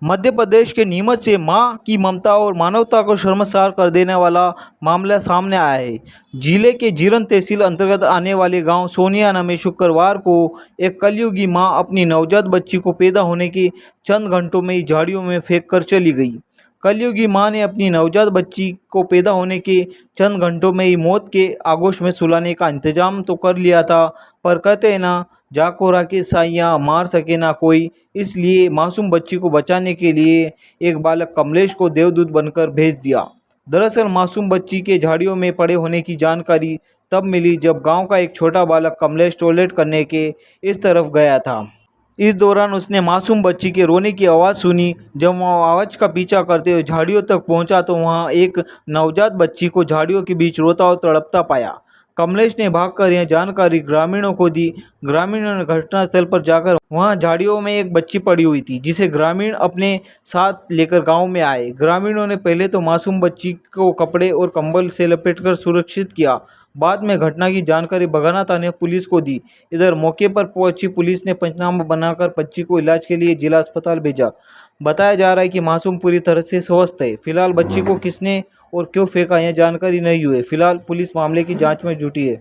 मध्य प्रदेश के नीमच से मां की ममता और मानवता को शर्मसार कर देने वाला मामला सामने आया है। जिले के जीरन तहसील अंतर्गत आने वाले गांव सोनियाना में शुक्रवार को एक कलयुगी मां अपनी नवजात बच्ची को पैदा होने के चंद घंटों में ही झाड़ियों में फेंक कर चली गई। कलयुगी मां ने अपनी नवजात बच्ची को पैदा होने के चंद घंटों में ही मौत के आगोश में सुलाने का इंतजाम तो कर लिया था, पर कहते हैं ना, जाको राखे साइयाँ मार सके ना कोई। इसलिए मासूम बच्ची को बचाने के लिए एक बालक कमलेश को देवदूत बनकर भेज दिया। दरअसल मासूम बच्ची के झाड़ियों में पड़े होने की जानकारी तब मिली जब गांव का एक छोटा बालक कमलेश टॉयलेट करने के इस तरफ गया था। इस दौरान उसने मासूम बच्ची के रोने की आवाज़ सुनी। जब वह आवाज़ का पीछा करते हुए झाड़ियों तक पहुंचा तो वहां एक नवजात बच्ची को झाड़ियों के बीच रोता और तड़पता पाया। कमलेश ने भागकर यह जानकारी ग्रामीणों को दी। ग्रामीणों ने घटनास्थल पर जाकर वहां झाड़ियों में एक बच्ची पड़ी हुई थी, जिसे ग्रामीण अपने साथ लेकर गांव में आए। ग्रामीणों ने पहले तो मासूम बच्ची को कपड़े और कंबल से लपेटकर सुरक्षित किया। बाद में घटना की जानकारी बघाना थाने पुलिस को दी। इधर मौके पर पहुंची पुलिस ने पंचनामा बनाकर बच्ची को इलाज के लिए जिला अस्पताल भेजा। बताया जा रहा है कि मासूम पूरी तरह से स्वस्थ है। फिलहाल बच्ची को किसने और क्यों फेंका, यह जानकारी नहीं हुई है। फिलहाल पुलिस मामले की जांच में जुटी है।